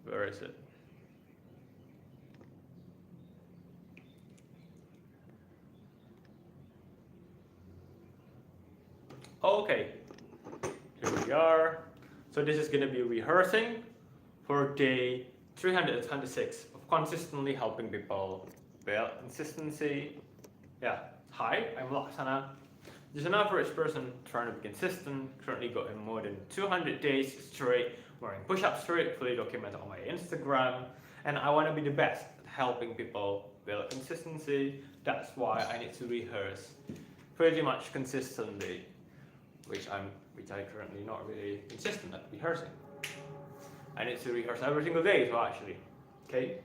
Where is it? Okay, here we are. So this is gonna be rehearsing for day 326 of consistently helping people build consistency. Yeah, hi, I'm Laksana. Just an average person trying to be consistent, currently going more than 200 days straight, wearing push-ups straight, fully documented on my Instagram, and I want to be the best at helping people build consistency. That's why I need to rehearse pretty much consistently, which I currently not really consistent at rehearsing. I need to rehearse every single day as well, actually. Okay.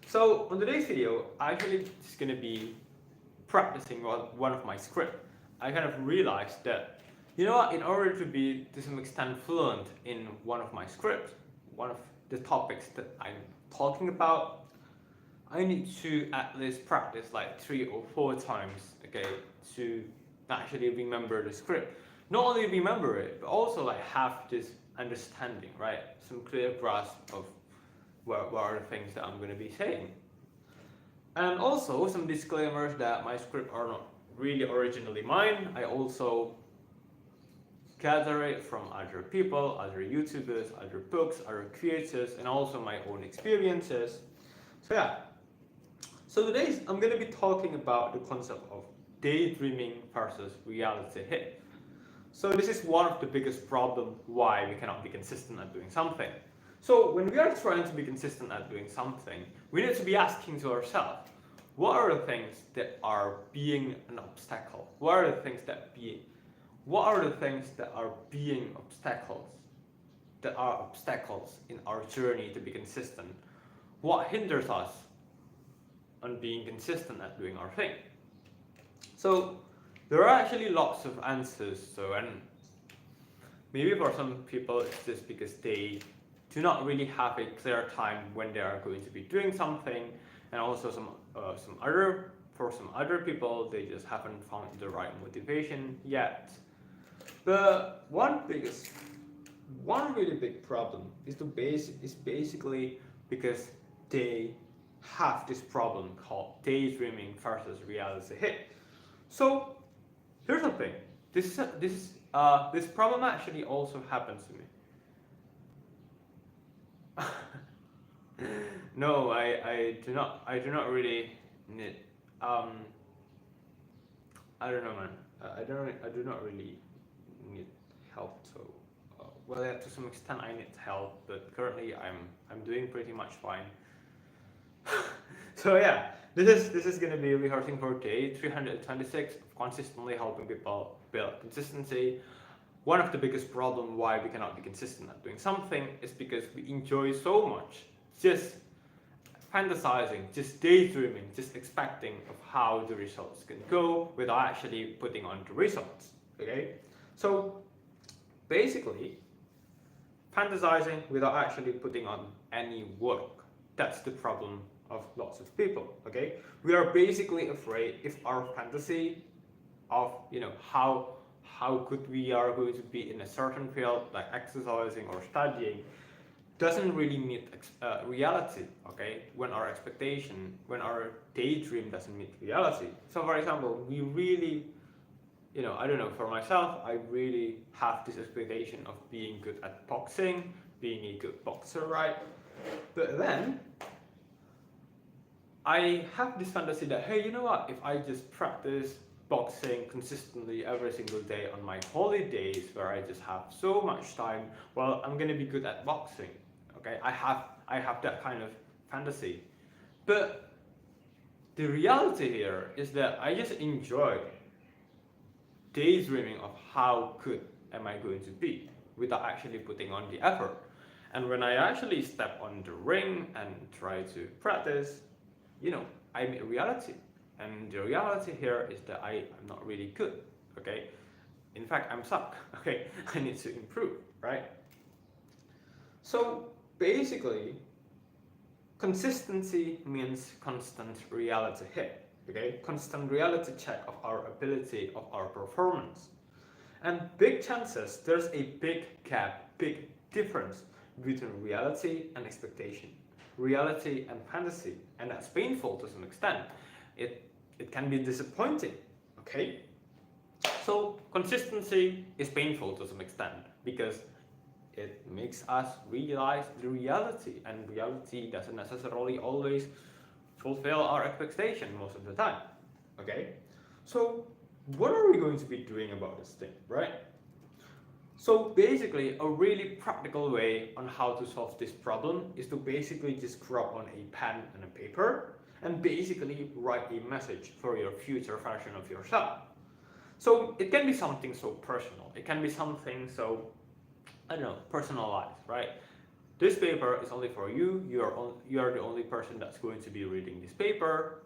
So on today's video, actually it's gonna be practicing one of my script. I kind of realized that, you know what, in order to be to some extent fluent in one of my scripts, one of the topics that I'm talking about, I need to at least practice like 3 or 4 times, okay, to actually remember the script. Not only remember it, but also like have this understanding, right? Some clear grasp of what are the things that I'm going to be saying. And also some disclaimers that my script are not really originally mine. I also gather it from other people, other YouTubers, other books, other creators, and also my own experiences. So yeah. So today I'm going to be talking about the concept of daydreaming versus reality hit. So this is one of the biggest problems why we cannot be consistent at doing something. So when we are trying to be consistent at doing something, we need to be asking to ourselves, what are the things that are being an obstacle? What are the things that are being obstacles in our journey to be consistent? What hinders us on being consistent at doing our thing? So there are actually lots of answers. So, and maybe for some people it's just because they do not really have a clear time when they are going to be doing something, and also some other people they just haven't found the right motivation yet. But one really big problem is basically because they have this problem called daydreaming versus reality hit. So here's the thing. This problem actually also happens to me. No, I do not really need I don't know, man. I do not really need help. So well, yeah, to some extent I need help, but currently I'm doing pretty much fine. So yeah, this is gonna be rehearsing for day 326 of consistently helping people build consistency. One of the biggest problems why we cannot be consistent at doing something is because we enjoy so much just fantasizing, just daydreaming, just expecting of how the results can go without actually putting on the results. Okay? So basically, fantasizing without actually putting on any work. That's the problem of lots of people. Okay? We are basically afraid if our fantasy of how good we are going to be in a certain field like exercising or studying doesn't really meet reality, okay? When our daydream doesn't meet reality. So for example, we really, I don't know, for myself, I really have this expectation of being good at boxing, being a good boxer, right? But then, I have this fantasy that, hey, you know what, if I just practice boxing consistently every single day on my holidays where I just have so much time, well, I'm gonna be good at boxing. Okay, I have that kind of fantasy. But the reality here is that I just enjoy daydreaming of how good am I going to be without actually putting on the effort. And when I actually step on the ring and try to practice, I meet reality. And the reality here is that I am not really good. Okay? In fact, I'm suck. Okay? I need to improve, right? So basically, consistency means constant reality hit, okay? Constant reality check of our ability, of our performance. And big chances, there's a big gap, big difference between reality and expectation, reality and fantasy, and that's painful to some extent. It can be disappointing, okay? So consistency is painful to some extent because it makes us realize the reality, and reality doesn't necessarily always fulfill our expectation most of the time, okay? So what are we going to be doing about this thing, right? So basically, a really practical way on how to solve this problem is to basically just grab on a pen and a paper and basically write a message for your future version of yourself. So it can be something so personal, it can be something so, I don't know, personalized, right? This paper is only for you, you are the only person that's going to be reading this paper,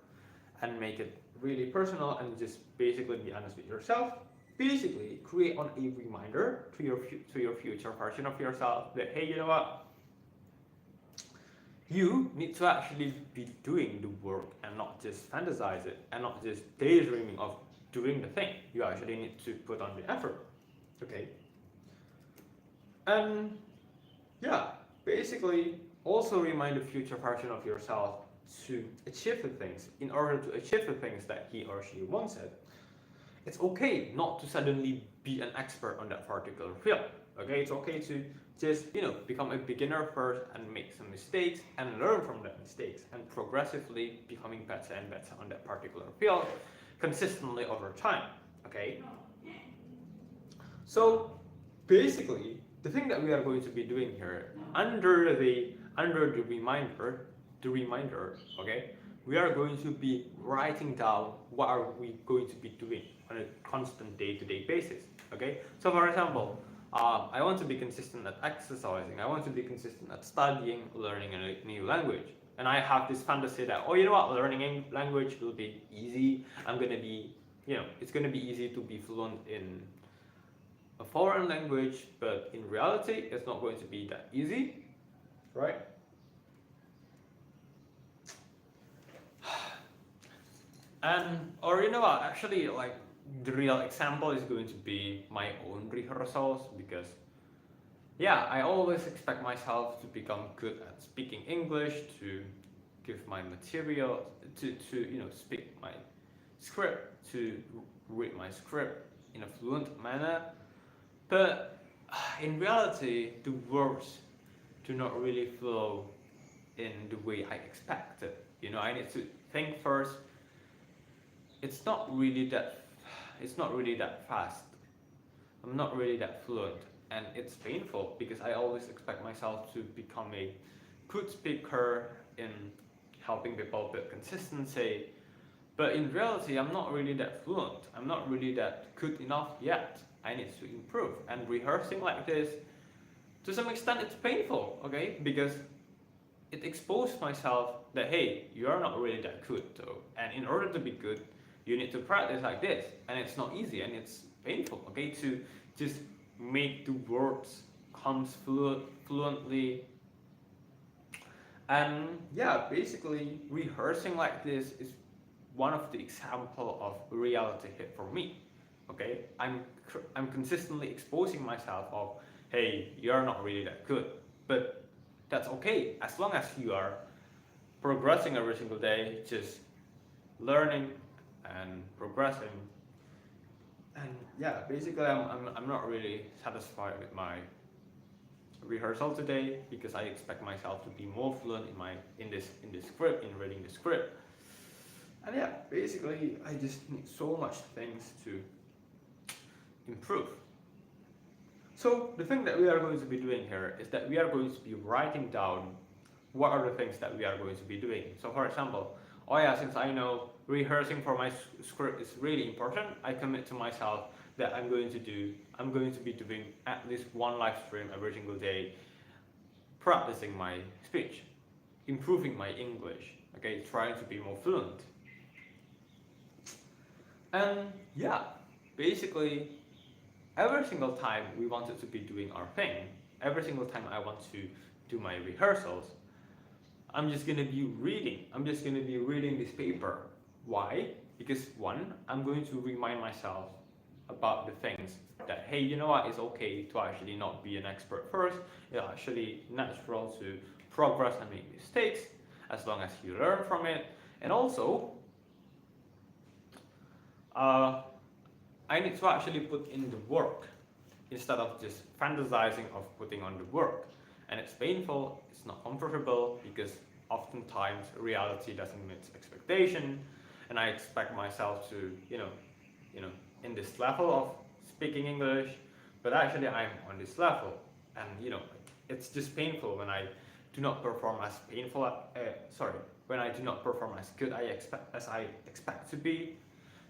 and make it really personal and just basically be honest with yourself. Basically create on a reminder to your future version of yourself that, hey, you know what, you need to actually be doing the work and not just fantasize it and not just daydreaming of doing the thing. You actually need to put on the effort, okay? And yeah, basically also remind the future version of yourself to achieve the things. In order to achieve the things that he or she wants it, it's okay not to suddenly be an expert on that particular field, okay? It's okay to just, become a beginner first and make some mistakes and learn from that mistakes and progressively becoming better and better on that particular field consistently over time, okay? So basically, the thing that we are going to be doing here under the reminder, okay, we are going to be writing down what are we going to be doing on a constant day-to-day basis, okay? So for example, I want to be consistent at exercising, I want to be consistent at studying, learning a new language. And I have this fantasy that, oh, you know what, learning a language will be easy. I'm gonna be, it's gonna be easy to be fluent in a foreign language, but in reality, it's not going to be that easy, right? Or you know what, actually, like, the real example is going to be my own rehearsals, because yeah, I always expect myself to become good at speaking English, to give my material, to speak my script, to read my script in a fluent manner. But in reality, the words do not really flow in the way I expected. I need to think first. It's not really that fast. I'm not really that fluent, and it's painful because I always expect myself to become a good speaker in helping people build consistency. But in reality, I'm not really that fluent. I'm not really that good enough yet. I need to improve. And rehearsing like this, to some extent, it's painful, okay? Because it exposed myself that, hey, you are not really that good, though. And in order to be good, you need to practice like this. And it's not easy, and it's painful, okay? To just make the words come fluently. And yeah, basically, rehearsing like this is one of the example of reality hit for me, okay? I'm consistently exposing myself of, hey, you're not really that good, but that's okay as long as you are progressing every single day, just learning and progressing. And yeah, basically I'm not really satisfied with my rehearsal today because I expect myself to be more fluent in this script, in reading the script. And yeah, basically I just need so much things to improve. So the thing that we are going to be doing here is that we are going to be writing down what are the things that we are going to be doing. So for example, oh yeah, since I know rehearsing for my script is really important, I commit to myself that I'm going to be doing at least one live stream every single day, practicing my speech, improving my English, okay, trying to be more fluent. And yeah, basically, every single time we wanted to be doing our thing, every single time I want to do my rehearsals, I'm just gonna be reading. I'm just gonna be reading this paper. Why? Because one, I'm going to remind myself about the things that, hey, you know what, it's okay to actually not be an expert first. It's actually natural to progress and make mistakes as long as you learn from it. And also, I need to actually put in the work instead of just fantasizing of putting on the work. And it's painful, it's not comfortable because oftentimes reality doesn't meet expectation, and I expect myself to, in this level of speaking English, but actually I'm on this level, and it's just painful when I do not perform as when I do not perform as good as I expect to be.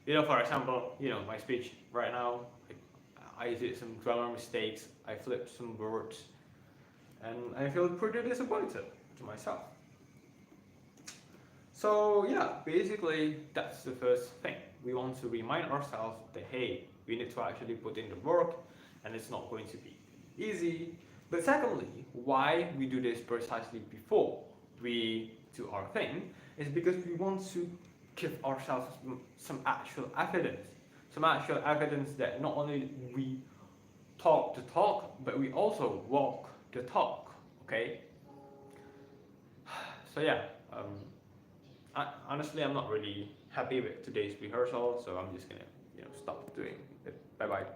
For example, my speech right now, I did some grammar mistakes, I flipped some words, and I feel pretty disappointed to myself. So yeah, basically that's the first thing. We want to remind ourselves that hey, we need to actually put in the work, and it's not going to be easy. But secondly, why we do this precisely before we do our thing is because we want to give ourselves some actual evidence. Some actual evidence that not only we talk the talk, but we also walk the talk. Okay. So yeah, honestly, I'm not really happy with today's rehearsal, so I'm just gonna stop doing it. Bye bye.